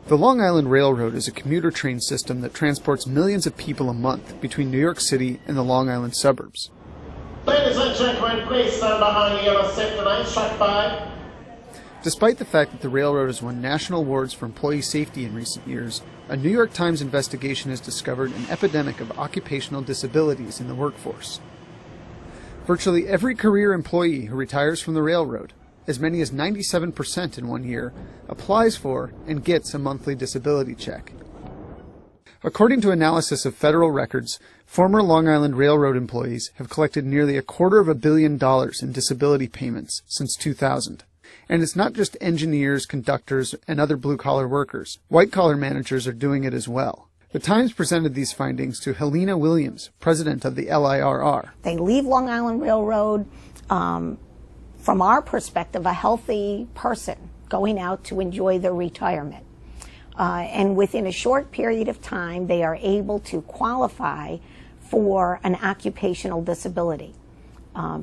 The Long Island Railroad is a commuter train system that transports millions of people a month between New York City and the Long Island suburbs. Ladies and gentlemen, please stand behind the yellow safety lines, track 5. Despite the fact that the railroad has won national awards for employee safety in recent years, a New York Times investigation has discovered an epidemic of occupational disabilities in the workforce. Virtually every career employee who retires from the railroad, as many as 97% in 1 year, applies for and gets a monthly disability check. According to analysis of federal records, former Long Island Railroad employees have collected nearly $250 million in disability payments since 2000. And it's not just engineers, conductors, and other blue-collar workers. White-collar managers are doing it as well. The Times presented these findings to Helena Williams, president of the L.I.R.R. They leave Long Island Railroad, from our perspective, a healthy person going out to enjoy their retirement. And within a short period of time, they are able to qualify for an occupational disability,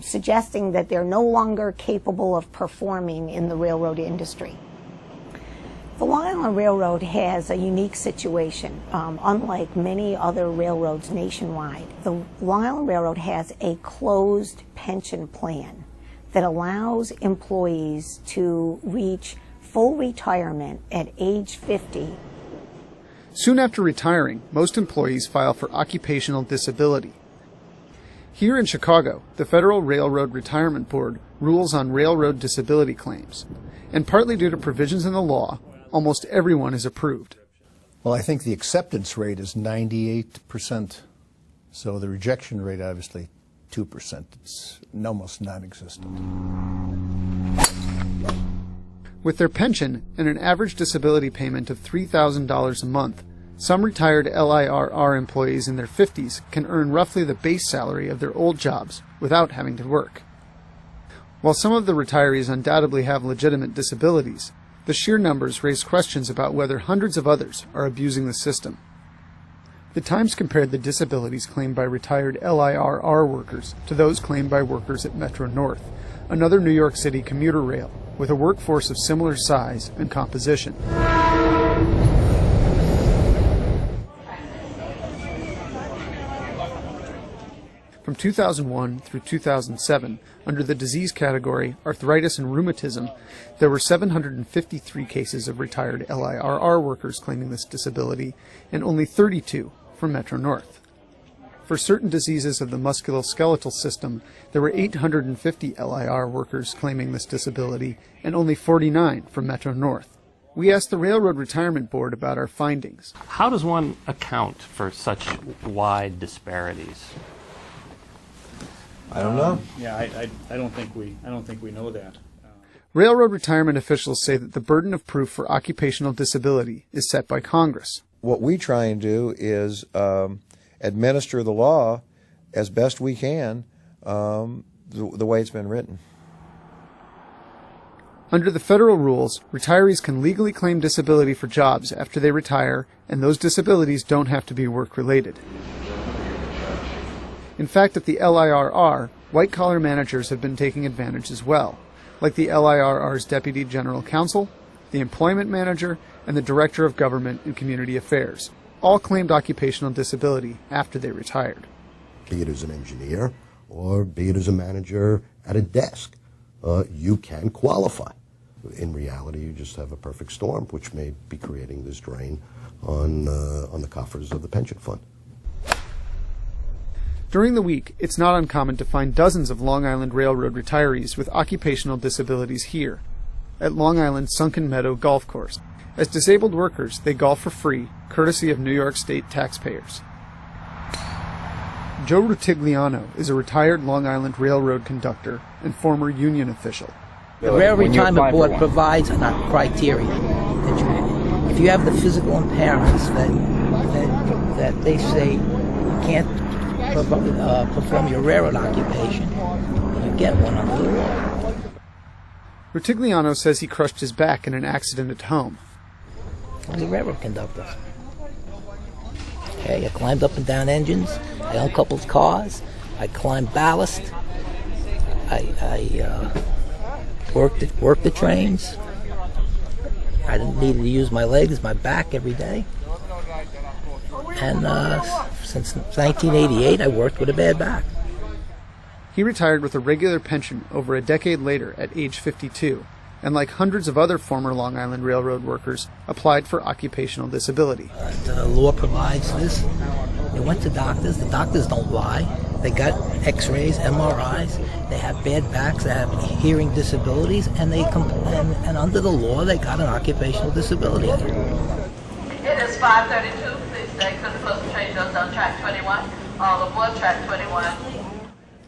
suggesting that they're no longer capable of performing in the railroad industry. The Long Island Railroad has a unique situation. Unlike many other railroads nationwide, the Long Island Railroad has a closed pension plan that allows employees to reach full retirement at age 50. Soon after retiring, most employees file for occupational disability. Here in Chicago, the Federal Railroad Retirement Board rules on railroad disability claims, and partly due to provisions in the law, almost everyone is approved. Well, I think the acceptance rate is 98%, so the rejection rate, obviously, 2%. It's almost non-existent. With their pension and an average disability payment of $3,000 a month, some retired L.I.R.R. employees in their 50s can earn roughly the base salary of their old jobs without having to work. While some of the retirees undoubtedly have legitimate disabilities, the sheer numbers raise questions about whether hundreds of others are abusing the system. The Times compared the disabilities claimed by retired L.I.R.R. workers to those claimed by workers at Metro North, another New York City commuter rail, with a workforce of similar size and composition. From 2001 through 2007, under the disease category arthritis and rheumatism, there were 753 cases of retired L.I.R.R. workers claiming this disability, and only 32 from Metro North. For certain diseases of the musculoskeletal system, there were 850 L.I.R. workers claiming this disability, and only 49 from Metro North. We asked the Railroad Retirement Board about our findings. How does one account for such wide disparities? I don't know. Yeah, I don't think we know that. Railroad retirement officials say that the burden of proof for occupational disability is set by Congress. What we try and do is administer the law as best we can the way it's been written. Under the federal rules, retirees can legally claim disability for jobs after they retire, and those disabilities don't have to be work-related. In fact, at the L.I.R.R., white-collar managers have been taking advantage as well, like the L.I.R.R.'s Deputy General Counsel, the Employment Manager, and the Director of Government and Community Affairs. All claimed occupational disability after they retired. Be it as an engineer or be it as a manager at a desk, you can qualify. In reality, you just have a perfect storm, which may be creating this drain on the coffers of the pension fund. During the week, it's not uncommon to find dozens of Long Island Railroad retirees with occupational disabilities here, at Long Island's Sunken Meadow Golf Course. As disabled workers, they golf for free, courtesy of New York State taxpayers. Joe Rutigliano is a retired Long Island Railroad conductor and former union official. The Railroad Retirement Board provides a criteria. If you have the physical impairments that they say you can't perform your railroad occupation, you get one under the law. Rutigliano says he crushed his back in an accident at home. I was a railroad conductor. Okay, I climbed up and down engines, I uncoupled cars, I climbed ballast, I worked the trains, I didn't need to use my legs, my back every day. And since 1988, I worked with a bad back. He retired with a regular pension over a decade later at age 52, and like hundreds of other former Long Island Railroad workers, applied for occupational disability. The law provides this. They went to doctors. The doctors don't lie. They got x-rays, MRIs. They have bad backs. They have hearing disabilities, and and under the law, they got an occupational disability. It is 5:32. Please stay clear. The closest train goes on track 21. All aboard track 21.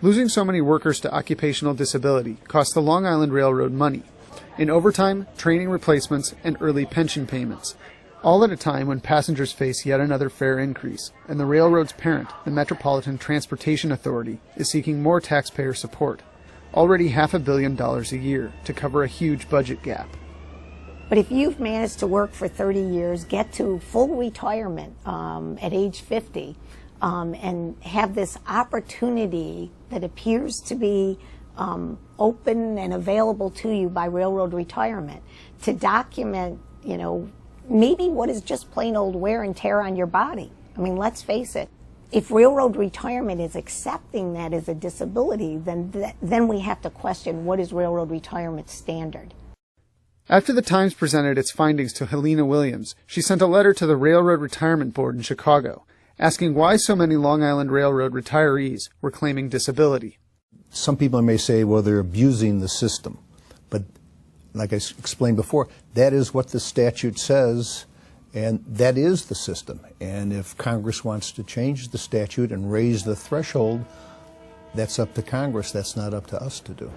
Losing so many workers to occupational disability cost the Long Island Railroad money in overtime, training replacements, and early pension payments, all at a time when passengers face yet another fare increase, and the railroad's parent, the Metropolitan Transportation Authority, is seeking more taxpayer support, already $500 million a year, to cover a huge budget gap. But if you've managed to work for 30 years, get to full retirement at age 50, and have this opportunity that appears to be open and available to you by railroad retirement to document, maybe what is just plain old wear and tear on your body. I mean, let's face it. If railroad retirement is accepting that as a disability, then we have to question what is railroad retirement standard. After the Times presented its findings to Helena Williams, she sent a letter to the Railroad Retirement Board in Chicago, asking why so many Long Island Railroad retirees were claiming disability. Some people may say, well, they're abusing the system. But like I explained before, that is what the statute says, and that is the system. And if Congress wants to change the statute and raise the threshold, that's up to Congress. That's not up to us to do.